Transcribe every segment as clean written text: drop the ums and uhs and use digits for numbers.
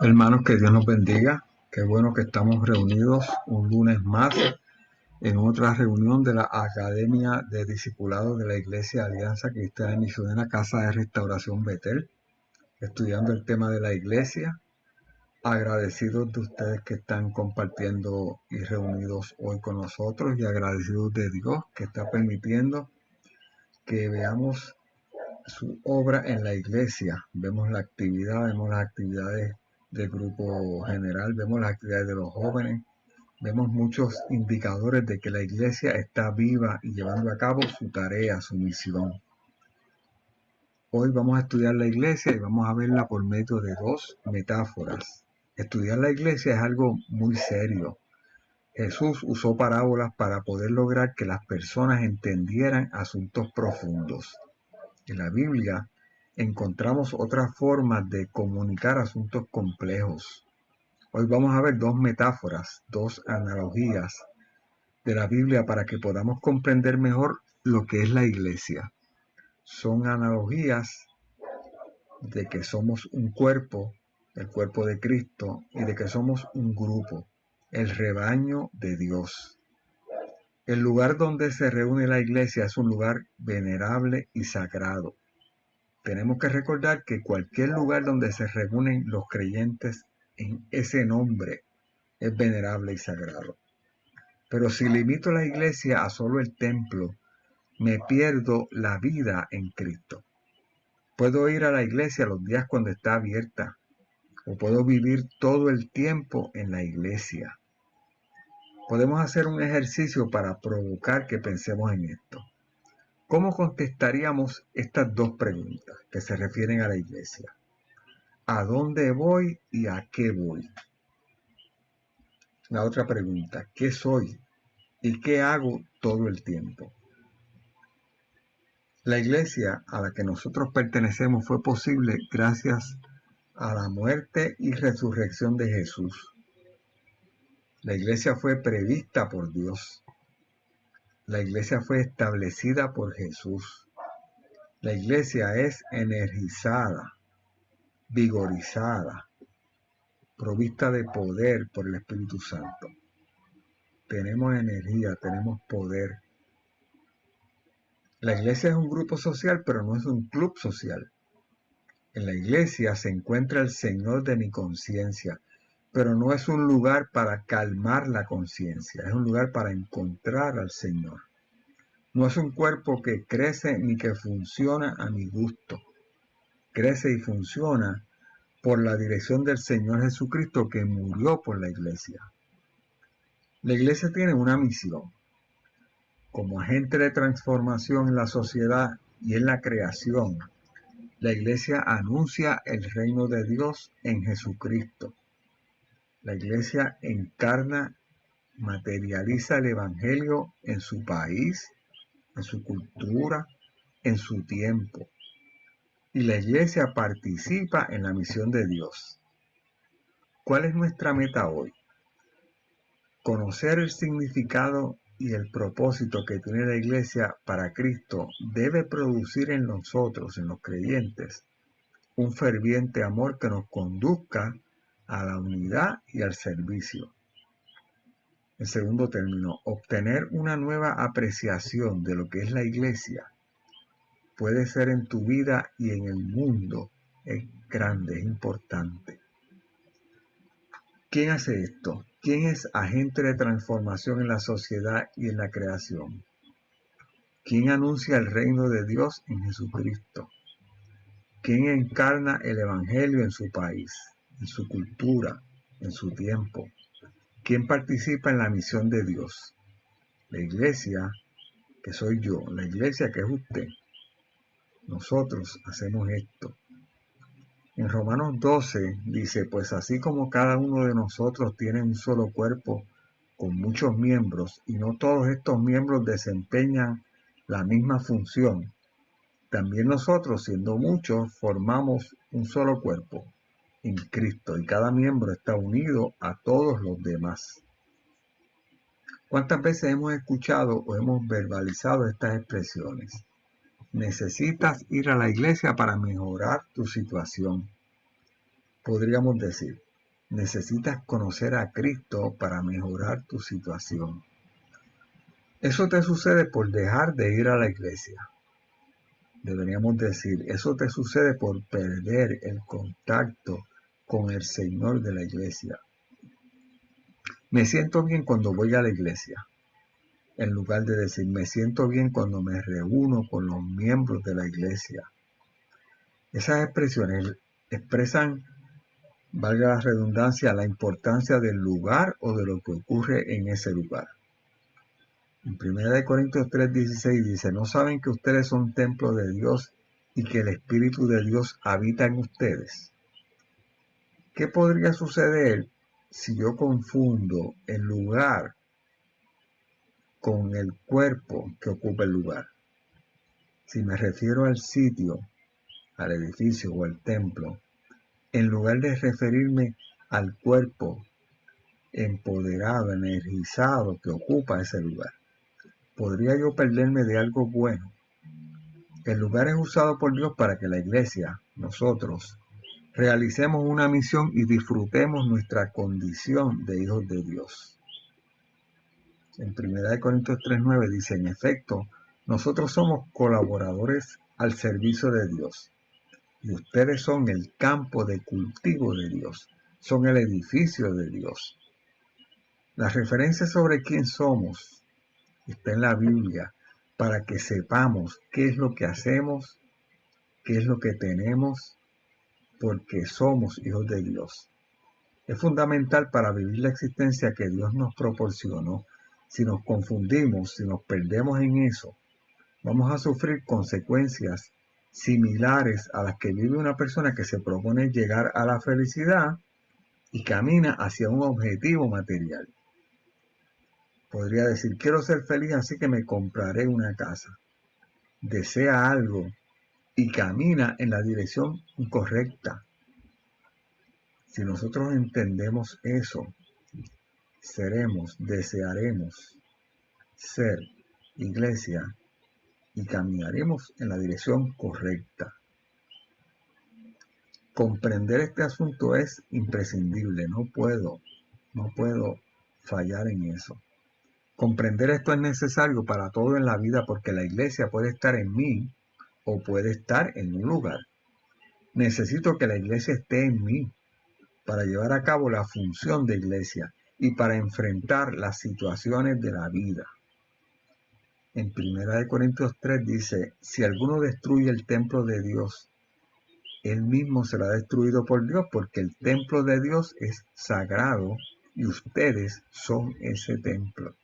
Hermanos, que Dios nos bendiga. Qué bueno que estamos reunidos un lunes más en otra reunión de la Academia de Discipulados de la Iglesia Alianza Cristiana Misionera Casa de Restauración Betel, estudiando el tema de la iglesia. Agradecidos de ustedes que están compartiendo y reunidos hoy con nosotros y agradecidos de Dios que está permitiendo que veamos su obra en la iglesia. Vemos la actividad, vemos las actividades del grupo general, vemos las actividades de los jóvenes, vemos muchos indicadores de que la iglesia está viva y llevando a cabo su tarea, su misión. Hoy vamos a estudiar la iglesia y vamos a verla por medio de dos metáforas. Estudiar la iglesia es algo muy serio. Jesús usó parábolas para poder lograr que las personas entendieran asuntos profundos. En la Biblia encontramos otras formas de comunicar asuntos complejos. Hoy vamos a ver dos metáforas, dos analogías de la Biblia para que podamos comprender mejor lo que es la iglesia. Son analogías de que somos un cuerpo, el cuerpo de Cristo, y de que somos un grupo, el rebaño de Dios. El lugar donde se reúne la iglesia es un lugar venerable y sagrado. Tenemos que recordar que cualquier lugar donde se reúnen los creyentes en ese nombre es venerable y sagrado. Pero si limito la iglesia a solo el templo, me pierdo la vida en Cristo. Puedo ir a la iglesia los días cuando está abierta, o puedo vivir todo el tiempo en la iglesia. Podemos hacer un ejercicio para provocar que pensemos en esto. ¿Cómo contestaríamos estas dos preguntas que se refieren a la iglesia? ¿A dónde voy y a qué voy? La otra pregunta, ¿qué soy y qué hago todo el tiempo? La iglesia a la que nosotros pertenecemos fue posible gracias a la muerte y resurrección de Jesús. La iglesia fue prevista por Dios. La iglesia fue establecida por Jesús. La iglesia es energizada, vigorizada, provista de poder por el Espíritu Santo. Tenemos energía, tenemos poder. La iglesia es un grupo social, pero no es un club social. En la iglesia se encuentra el Señor de mi conciencia, pero no es un lugar para calmar la conciencia, es un lugar para encontrar al Señor. No es un cuerpo que crece ni que funciona a mi gusto. Crece y funciona por la dirección del Señor Jesucristo que murió por la iglesia. La iglesia tiene una misión. Como agente de transformación en la sociedad y en la creación, la iglesia anuncia el reino de Dios en Jesucristo. La iglesia encarna, materializa el evangelio en su país, en su cultura, en su tiempo. Y la iglesia participa en la misión de Dios. ¿Cuál es nuestra meta hoy? Conocer el significado y el propósito que tiene la iglesia para Cristo debe producir en nosotros, en los creyentes, un ferviente amor que nos conduzca a la unidad y al servicio. En segundo término, obtener una nueva apreciación de lo que es la iglesia puede ser en tu vida y en el mundo, es grande, es importante. ¿Quién hace esto? ¿Quién es agente de transformación en la sociedad y en la creación? ¿Quién anuncia el reino de Dios en Jesucristo? ¿Quién encarna el evangelio en su país, en su cultura, en su tiempo? ¿Quién participa en la misión de Dios? La iglesia, que soy yo, la iglesia que es usted. Nosotros hacemos esto. En Romanos 12 dice, pues así como cada uno de nosotros tiene un solo cuerpo con muchos miembros y no todos estos miembros desempeñan la misma función, también nosotros, siendo muchos, formamos un solo cuerpo en Cristo y cada miembro está unido a todos los demás. ¿Cuántas veces hemos escuchado o hemos verbalizado estas expresiones? Necesitas ir a la iglesia para mejorar tu situación. Podríamos decir, Necesitas conocer a Cristo para mejorar tu situación. Eso te sucede por dejar de ir a la iglesia. Deberíamos decir, eso te sucede por perder el contacto con el Señor de la iglesia. Me siento bien cuando voy a la iglesia, en lugar de decir, me siento bien cuando me reúno con los miembros de la iglesia. Esas expresiones expresan, valga la redundancia, la importancia del lugar o de lo que ocurre en ese lugar. En 1 Corintios 3:16 dice, ¿no saben que ustedes son templo de Dios y que el Espíritu de Dios habita en ustedes? ¿Qué podría suceder si yo confundo el lugar con el cuerpo que ocupa el lugar? Si me refiero al sitio, al edificio o al templo, en lugar de referirme al cuerpo empoderado, energizado que ocupa ese lugar, ¿podría yo perderme de algo bueno? El lugar es usado por Dios para que la iglesia, nosotros, realicemos una misión y disfrutemos nuestra condición de hijos de Dios. En 1 Corintios 3:9 dice, en efecto, nosotros somos colaboradores al servicio de Dios, y ustedes son el campo de cultivo de Dios, son el edificio de Dios. La referencia sobre quién somos está en la Biblia, para que sepamos qué es lo que hacemos, qué es lo que tenemos, porque somos hijos de Dios. Es fundamental para vivir la existencia que Dios nos proporcionó. Si nos confundimos, si nos perdemos en eso, vamos a sufrir consecuencias similares a las que vive una persona que se propone llegar a la felicidad y camina hacia un objetivo material. Podría decir, quiero ser feliz, así que me compraré una casa. Desea algo y camina en la dirección incorrecta. Si nosotros entendemos eso, desearemos ser iglesia y caminaremos en la dirección correcta. Comprender este asunto es imprescindible, no puedo fallar en eso. Comprender esto es necesario para todo en la vida porque la iglesia puede estar en mí o puede estar en un lugar. Necesito que la iglesia esté en mí para llevar a cabo la función de iglesia y para enfrentar las situaciones de la vida. En 1 Corintios 3 dice, si alguno destruye el templo de Dios, él mismo será destruido por Dios, porque el templo de Dios es sagrado y ustedes son ese templo.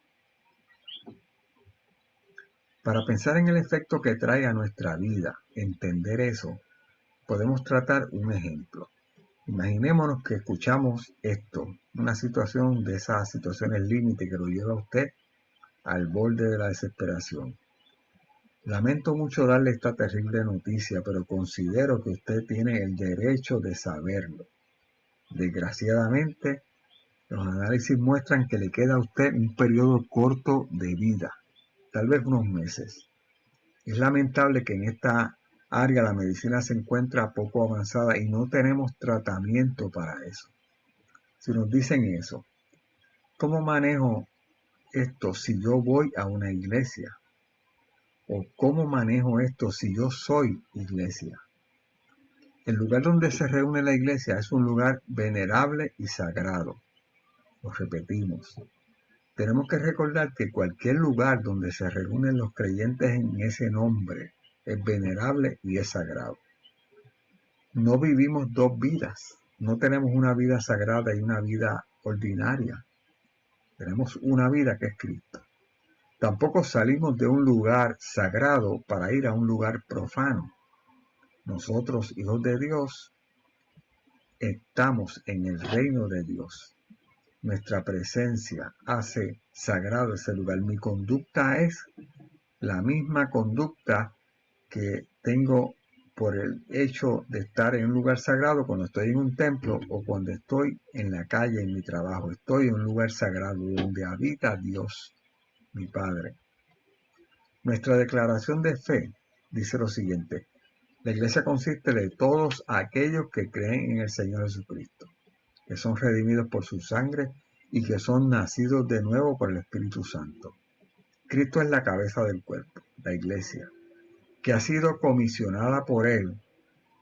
Para pensar en el efecto que trae a nuestra vida, entender eso, podemos tratar un ejemplo. Imaginémonos que escuchamos esto, una situación de esas situaciones límite que lo lleva a usted al borde de la desesperación. Lamento mucho darle esta terrible noticia, pero considero que usted tiene el derecho de saberlo. Desgraciadamente, los análisis muestran que le queda a usted un periodo corto de vida, tal vez unos meses. Es lamentable que en esta área la medicina se encuentra poco avanzada y no tenemos tratamiento para eso. Si nos dicen eso, ¿cómo manejo esto si yo voy a una iglesia? ¿O cómo manejo esto si yo soy iglesia? El lugar donde se reúne la iglesia es un lugar venerable y sagrado. Lo repetimos. Tenemos que recordar que cualquier lugar donde se reúnen los creyentes en ese nombre es venerable y es sagrado. No vivimos dos vidas. No tenemos una vida sagrada y una vida ordinaria. Tenemos una vida que es Cristo. Tampoco salimos de un lugar sagrado para ir a un lugar profano. Nosotros, hijos de Dios, estamos en el reino de Dios. Nuestra presencia hace sagrado ese lugar. Mi conducta es la misma conducta que tengo por el hecho de estar en un lugar sagrado cuando estoy en un templo o cuando estoy en la calle en mi trabajo. Estoy en un lugar sagrado donde habita Dios, mi Padre. Nuestra declaración de fe dice lo siguiente: la iglesia consiste de todos aquellos que creen en el Señor Jesucristo. que son redimidos por su sangre y que son nacidos de nuevo por el Espíritu Santo. Cristo es la cabeza del cuerpo, la iglesia, que ha sido comisionada por Él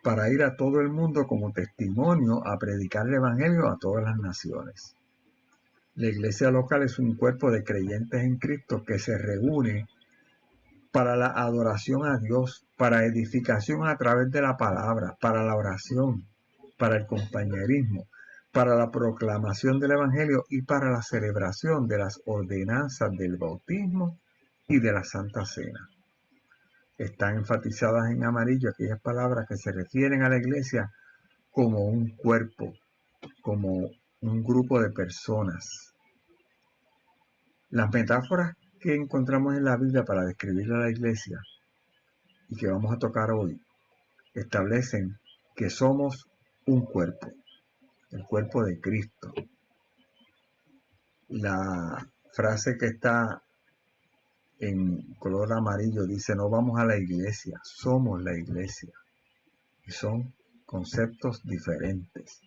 para ir a todo el mundo como testimonio a predicar el Evangelio a todas las naciones. La iglesia local es un cuerpo de creyentes en Cristo que se reúne para la adoración a Dios, para edificación a través de la palabra, para la oración, para el compañerismo, para la proclamación del Evangelio y para la celebración de las ordenanzas del bautismo y de la Santa Cena. Están enfatizadas en amarillo aquellas palabras que se refieren a la iglesia como un cuerpo, como un grupo de personas. Las metáforas que encontramos en la Biblia para describir a la iglesia y que vamos a tocar hoy establecen que somos un cuerpo, el cuerpo de Cristo. La frase que está en color amarillo dice: no vamos a la iglesia, somos la iglesia. Y son conceptos diferentes.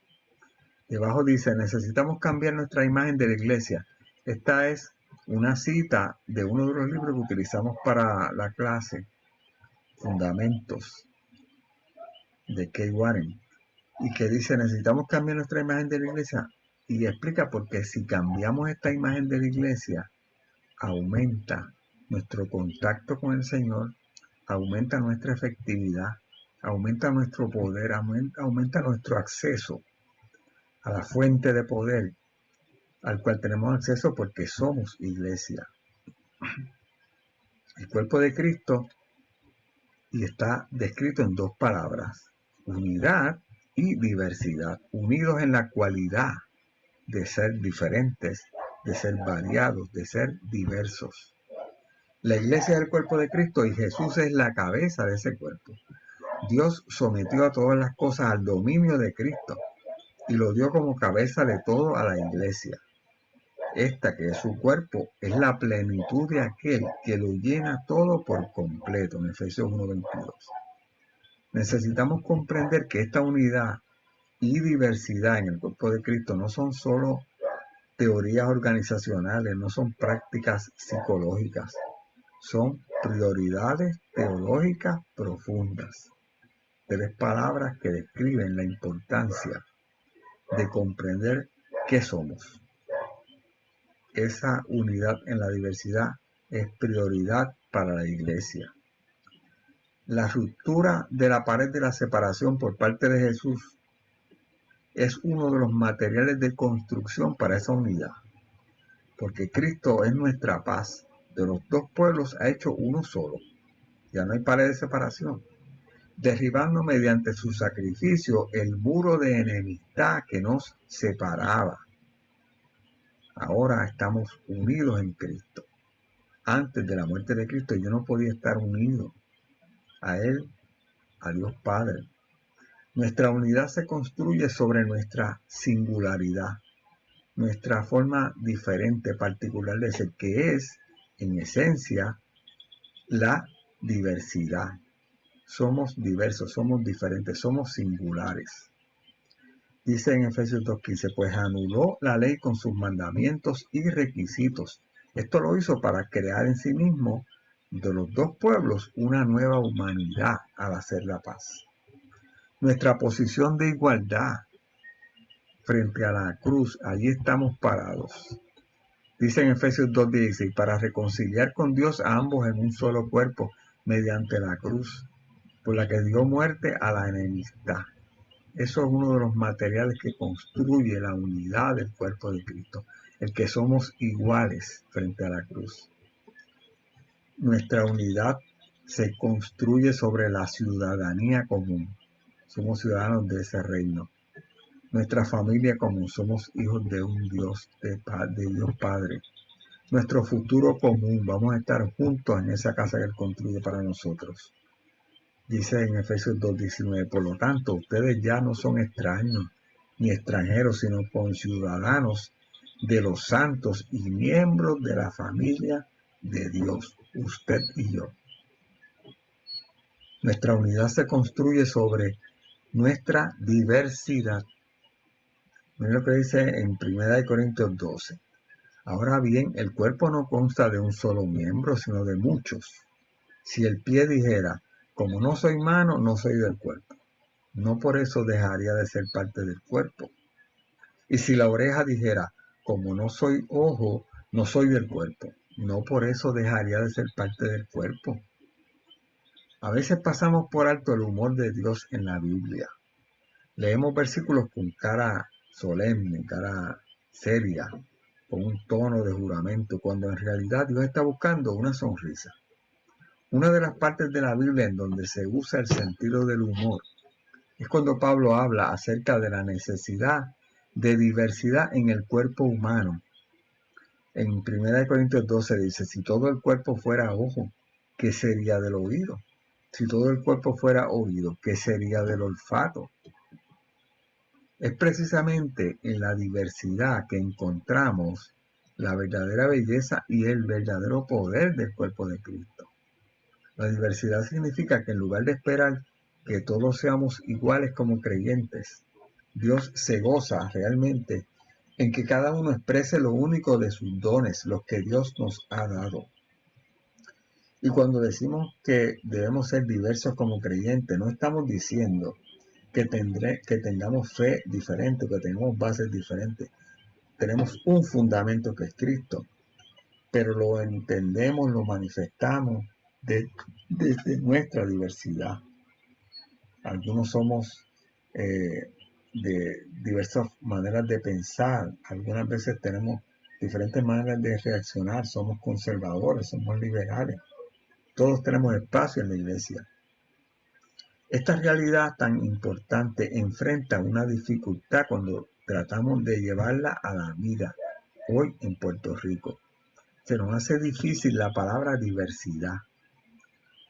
Debajo dice: necesitamos cambiar nuestra imagen de la iglesia. Esta es una cita de uno de los libros que utilizamos para la clase, Fundamentos, de Kay Warren, y que dice: necesitamos cambiar nuestra imagen de la iglesia, y explica por qué si cambiamos esta imagen de la iglesia, aumenta nuestro contacto con el Señor, aumenta nuestra efectividad, aumenta nuestro poder, aumenta nuestro acceso a la fuente de poder al cual tenemos acceso porque somos iglesia. El cuerpo de Cristo, y está descrito en dos palabras: unidad y diversidad, unidos en la cualidad de ser diferentes, de ser variados, de ser diversos. La iglesia es el cuerpo de Cristo y Jesús es la cabeza de ese cuerpo. Dios sometió a todas las cosas al dominio de Cristo y lo dio como cabeza de todo a la iglesia. Esta, que es su cuerpo, es la plenitud de aquel que lo llena todo por completo, en Efesios 1:22. Necesitamos comprender que esta unidad y diversidad en el cuerpo de Cristo no son solo teorías organizacionales, no son prácticas psicológicas, son prioridades teológicas profundas. 3 palabras que describen la importancia de comprender qué somos. Esa unidad en la diversidad es prioridad para la iglesia. La ruptura de la pared de la separación por parte de Jesús es uno de los materiales de construcción para esa unidad, porque Cristo es nuestra paz. De los dos pueblos ha hecho uno solo. Ya no hay pared de separación, derribando mediante su sacrificio el muro de enemistad que nos separaba. Ahora estamos unidos en Cristo. Antes de la muerte de Cristo yo no podía estar unido a Él, a Dios Padre. Nuestra unidad se construye sobre nuestra singularidad, nuestra forma diferente, particular de ser, que es, en esencia, la diversidad. Somos diversos, somos diferentes, somos singulares. Dice en Efesios 2:15, pues anuló la ley con sus mandamientos y requisitos. Esto lo hizo para crear en sí mismo de los dos pueblos una nueva humanidad al hacer la paz. Nuestra posición de igualdad frente a la cruz, allí estamos parados. Dice en Efesios 2:16, para reconciliar con Dios a ambos en un solo cuerpo mediante la cruz, por la que dio muerte a la enemistad. Eso es uno de los materiales que construye la unidad del cuerpo de Cristo, el que somos iguales frente a la cruz. Nuestra unidad se construye sobre la ciudadanía común. Somos ciudadanos de ese reino. Nuestra familia común, somos hijos de un Dios, de Dios Padre. Nuestro futuro común, vamos a estar juntos en esa casa que Él construye para nosotros. Dice en Efesios 2:19, por lo tanto, ustedes ya no son extraños ni extranjeros, sino conciudadanos de los santos y miembros de la familia de Dios, usted y yo. Nuestra unidad se construye sobre nuestra diversidad. Miren lo que dice en 1 Corintios 12. Ahora bien, el cuerpo no consta de un solo miembro, sino de muchos. Si el pie dijera, como no soy mano, no soy del cuerpo, no por eso dejaría de ser parte del cuerpo. Y si la oreja dijera, como no soy ojo, no soy del cuerpo, no por eso dejaría de ser parte del cuerpo. A veces pasamos por alto el humor de Dios en la Biblia. Leemos versículos con cara solemne, cara seria, con un tono de juramento, cuando en realidad Dios está buscando una sonrisa. Una de las partes de la Biblia en donde se usa el sentido del humor es cuando Pablo habla acerca de la necesidad de diversidad en el cuerpo humano. En 1 Corintios 12 dice, si todo el cuerpo fuera ojo, ¿qué sería del oído? Si todo el cuerpo fuera oído, ¿qué sería del olfato? Es precisamente en la diversidad que encontramos la verdadera belleza y el verdadero poder del cuerpo de Cristo. La diversidad significa que en lugar de esperar que todos seamos iguales como creyentes, Dios se goza realmente en que cada uno exprese lo único de sus dones, los que Dios nos ha dado. Y cuando decimos que debemos ser diversos como creyentes, no estamos diciendo que tengamos fe diferente, que tengamos bases diferentes. Tenemos un fundamento que es Cristo, pero lo entendemos, lo manifestamos desde nuestra diversidad. Algunos somos de diversas maneras de pensar, algunas veces tenemos diferentes maneras de reaccionar, somos conservadores, somos liberales, todos tenemos espacio en la iglesia. Esta realidad tan importante enfrenta una dificultad cuando tratamos de llevarla a la vida hoy en Puerto Rico. Se nos hace difícil la palabra diversidad.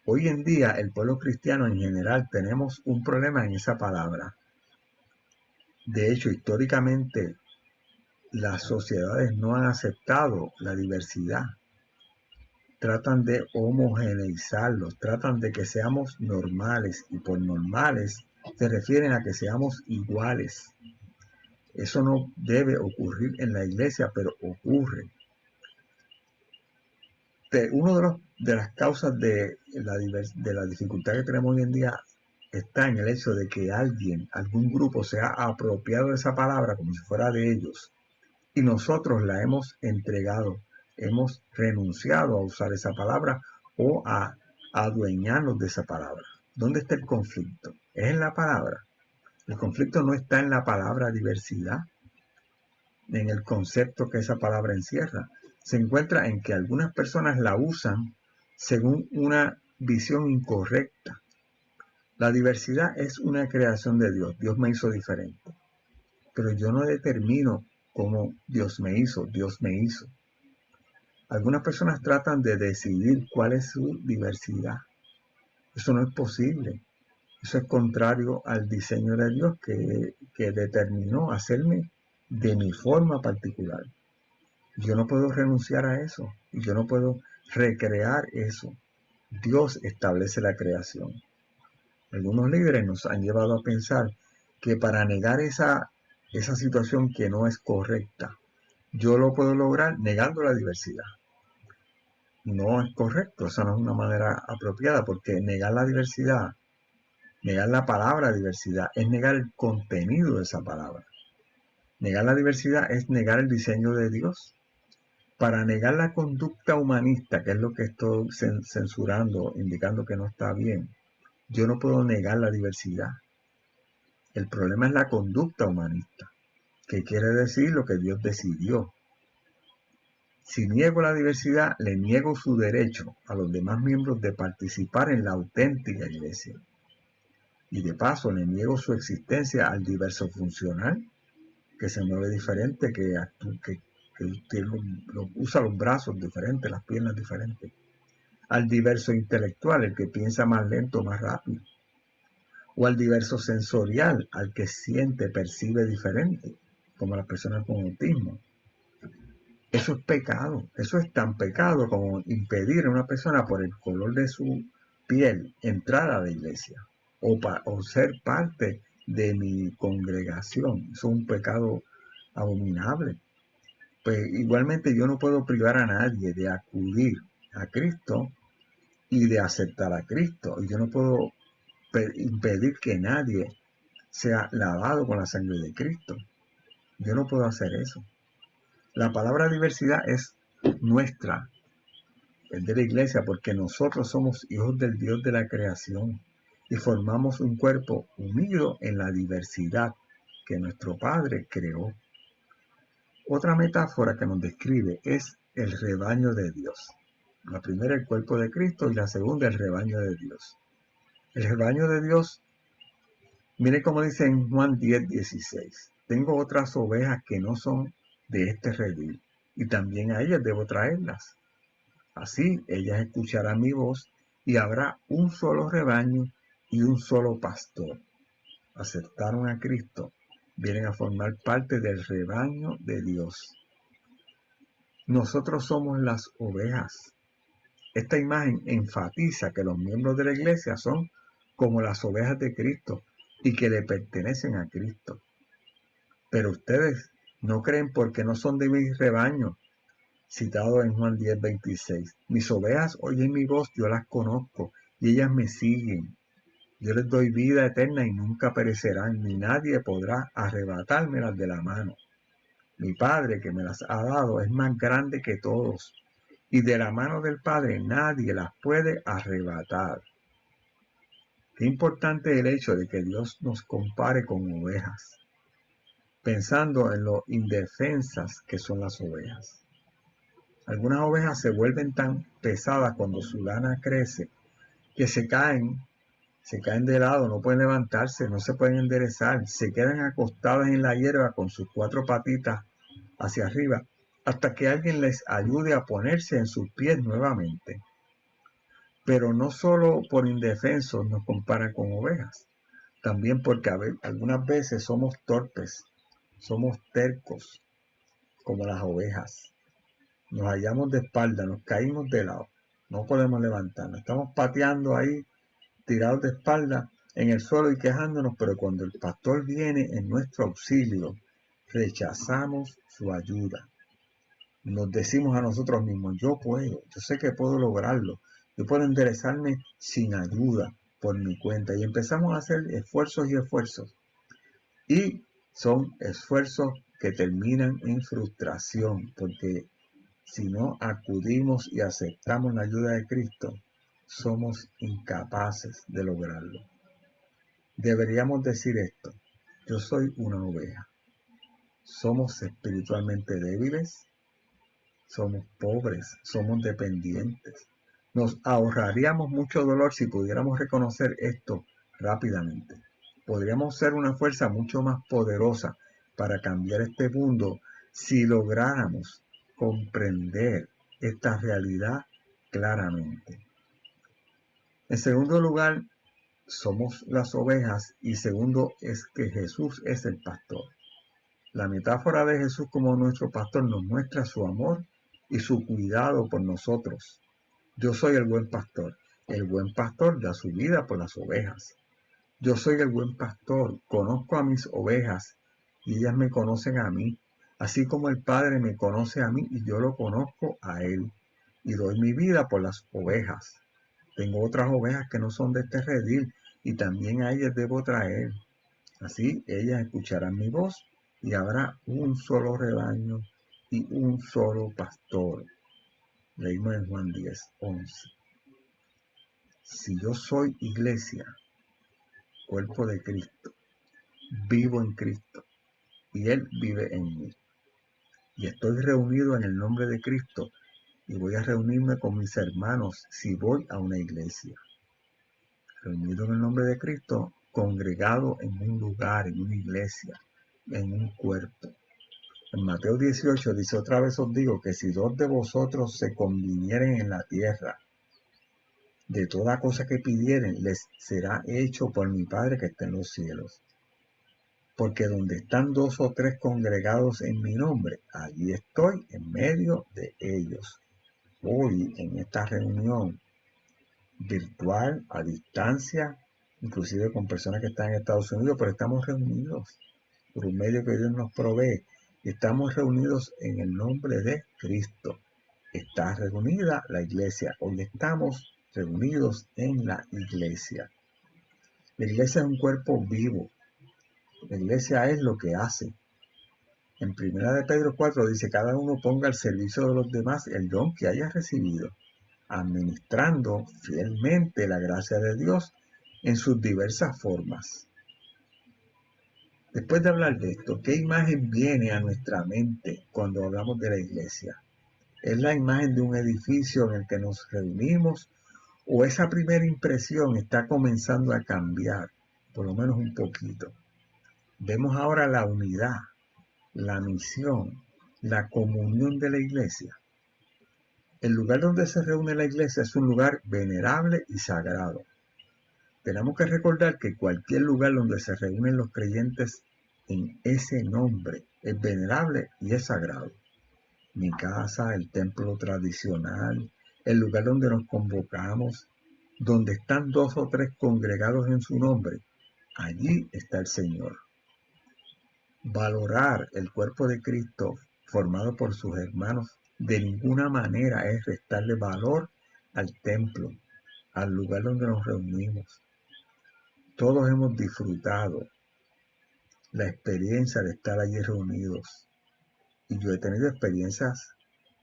Hoy en día el pueblo cristiano en general tenemos un problema en esa palabra. De hecho, históricamente las sociedades no han aceptado la diversidad. Tratan de homogeneizarlos, tratan de que seamos normales, y por normales se refieren a que seamos iguales. Eso no debe ocurrir en la iglesia, pero ocurre. Una de las causas de la dificultad que tenemos hoy en día está en el hecho de que algún grupo se ha apropiado de esa palabra como si fuera de ellos, y nosotros la hemos entregado, hemos renunciado a usar esa palabra o a adueñarnos de esa palabra. ¿Dónde está el conflicto? Es en la palabra. El conflicto no está en la palabra diversidad, en el concepto que esa palabra encierra. Se encuentra en que algunas personas la usan según una visión incorrecta. La diversidad es una creación de Dios. Dios me hizo diferente. Pero yo no determino cómo Dios me hizo. Dios me hizo. Algunas personas tratan de decidir cuál es su diversidad. Eso no es posible. Eso es contrario al diseño de Dios que determinó hacerme de mi forma particular. Yo no puedo renunciar a eso. Y yo no puedo recrear eso. Dios establece la creación. Algunos líderes nos han llevado a pensar que para negar esa situación que no es correcta, yo lo puedo lograr negando la diversidad. No es correcto, esa no es una manera apropiada, porque negar la diversidad, negar la palabra diversidad, es negar el contenido de esa palabra. Negar la diversidad es negar el diseño de Dios. Para negar la conducta humanista, que es lo que estoy censurando, indicando que no está bien, yo no puedo negar la diversidad. El problema es la conducta humanista, que quiere decir lo que Dios decidió. Si niego la diversidad, le niego su derecho a los demás miembros de participar en la auténtica iglesia. Y de paso le niego su existencia al diverso funcional, que se mueve diferente, que usa los brazos diferentes, las piernas diferentes. Al diverso intelectual, el que piensa más lento, más rápido. O al diverso sensorial, al que siente, percibe diferente, como las personas con autismo. Eso es pecado, eso es tan pecado como impedir a una persona por el color de su piel entrar a la iglesia o ser parte de mi congregación. Eso es un pecado abominable. Pues igualmente yo no puedo privar a nadie de acudir a Cristo y de aceptar a Cristo. Y yo no puedo impedir que nadie sea lavado con la sangre de Cristo. Yo no puedo hacer eso. La palabra diversidad es nuestra, es de la iglesia, porque nosotros somos hijos del Dios de la creación y formamos un cuerpo unido en la diversidad que nuestro Padre creó. Otra metáfora que nos describe es el rebaño de Dios. La primera, el cuerpo de Cristo, y la segunda, el rebaño de Dios. El rebaño de Dios, mire cómo dice en Juan 10:16. Tengo otras ovejas que no son de este redil, y también a ellas debo traerlas. Así ellas escucharán mi voz, y habrá un solo rebaño y un solo pastor. Aceptaron a Cristo, vienen a formar parte del rebaño de Dios. Nosotros somos las ovejas. Esta imagen enfatiza que los miembros de la iglesia son como las ovejas de Cristo y que le pertenecen a Cristo. Pero ustedes no creen porque no son de mi rebaño, citado en Juan 10:26. Mis ovejas oyen mi voz, yo las conozco y ellas me siguen. Yo les doy vida eterna y nunca perecerán, ni nadie podrá arrebatármelas de la mano. Mi Padre que me las ha dado es más grande que todos, y de la mano del Padre nadie las puede arrebatar. Qué importante es el hecho de que Dios nos compare con ovejas, pensando en lo indefensas que son las ovejas. Algunas ovejas se vuelven tan pesadas cuando su lana crece que se caen de lado, no pueden levantarse, no se pueden enderezar, se quedan acostadas en la hierba con sus cuatro patitas hacia arriba, hasta que alguien les ayude a ponerse en sus pies nuevamente. Pero no solo por indefensos nos comparan con ovejas, también porque algunas veces somos torpes, somos tercos, como las ovejas. Nos hallamos de espalda, nos caímos de lado, no podemos levantarnos, estamos pateando ahí, tirados de espalda en el suelo y quejándonos, pero cuando el pastor viene en nuestro auxilio, rechazamos su ayuda. Nos decimos a nosotros mismos, yo puedo, yo sé que puedo lograrlo, yo puedo enderezarme sin ayuda por mi cuenta. Y empezamos a hacer esfuerzos y esfuerzos. Y son esfuerzos que terminan en frustración, porque si no acudimos y aceptamos la ayuda de Cristo, somos incapaces de lograrlo. Deberíamos decir esto: yo soy una oveja. Somos espiritualmente débiles, somos pobres, somos dependientes. Nos ahorraríamos mucho dolor si pudiéramos reconocer esto rápidamente. Podríamos ser una fuerza mucho más poderosa para cambiar este mundo si lográramos comprender esta realidad claramente. En segundo lugar, somos las ovejas, y segundo es que Jesús es el pastor. La metáfora de Jesús como nuestro pastor nos muestra su amor y su cuidado por nosotros. Yo soy el buen pastor. El buen pastor da su vida por las ovejas. Yo soy el buen pastor, conozco a mis ovejas y ellas me conocen a mí, así como el Padre me conoce a mí y yo lo conozco a él, y doy mi vida por las ovejas. Tengo otras ovejas que no son de este redil y también a ellas debo traer. Así ellas escucharán mi voz y habrá un solo rebaño y un solo pastor. Leímos en Juan 10:11. Si yo soy iglesia, cuerpo de Cristo, vivo en Cristo y Él vive en mí, y estoy reunido en el nombre de Cristo, y voy a reunirme con mis hermanos si voy a una iglesia. Reunido en el nombre de Cristo, congregado en un lugar, en una iglesia, en un cuerpo. En Mateo 18 dice: otra vez os digo que si dos de vosotros se convinieren en la tierra, de toda cosa que pidieren, les será hecho por mi Padre que está en los cielos. Porque donde están dos o tres congregados en mi nombre, allí estoy en medio de ellos. Hoy, en esta reunión virtual, a distancia, inclusive con personas que están en Estados Unidos, pero estamos reunidos por un medio que Dios nos provee. Estamos reunidos en el nombre de Cristo. Está reunida la iglesia. Hoy estamos reunidos en la iglesia. La iglesia es un cuerpo vivo. La iglesia es lo que hace. En 1 de Pedro 4 dice, cada uno ponga al servicio de los demás el don que haya recibido, administrando fielmente la gracia de Dios en sus diversas formas. Después de hablar de esto, ¿qué imagen viene a nuestra mente cuando hablamos de la iglesia? ¿Es la imagen de un edificio en el que nos reunimos o esa primera impresión está comenzando a cambiar, por lo menos un poquito? Vemos ahora la unidad, la misión, la comunión de la iglesia. El lugar donde se reúne la iglesia es un lugar venerable y sagrado. Tenemos que recordar que cualquier lugar donde se reúnen los creyentes en ese nombre es venerable y es sagrado. Mi casa, el templo tradicional, el lugar donde nos convocamos, donde están 2 o 3 congregados en su nombre, allí está el Señor. Valorar el cuerpo de Cristo formado por sus hermanos de ninguna manera es restarle valor al templo, al lugar donde nos reunimos. Todos hemos disfrutado la experiencia de estar allí reunidos. Y yo he tenido experiencias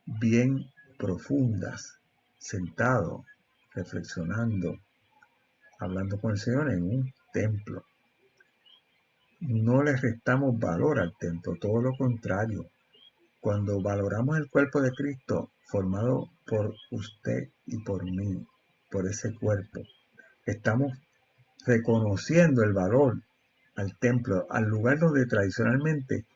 bien profundas, sentado, reflexionando, hablando con el Señor en un templo. No le restamos valor al templo, todo lo contrario. Cuando valoramos el cuerpo de Cristo, formado por usted y por mí, por ese cuerpo, estamos reconociendo el valor al templo, al lugar donde tradicionalmente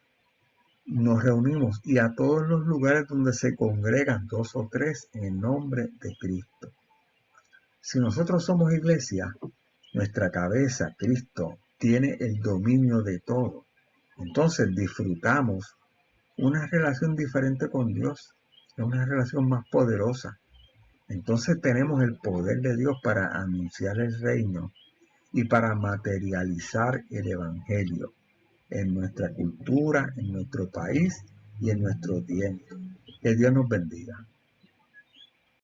nos reunimos y a todos los lugares donde se congregan 2 o 3 en el nombre de Cristo. Si nosotros somos iglesia, nuestra cabeza, Cristo, tiene el dominio de todo. Entonces disfrutamos una relación diferente con Dios, una relación más poderosa. Entonces tenemos el poder de Dios para anunciar el reino y para materializar el evangelio en nuestra cultura, en nuestro país y en nuestro tiempo. Que Dios nos bendiga.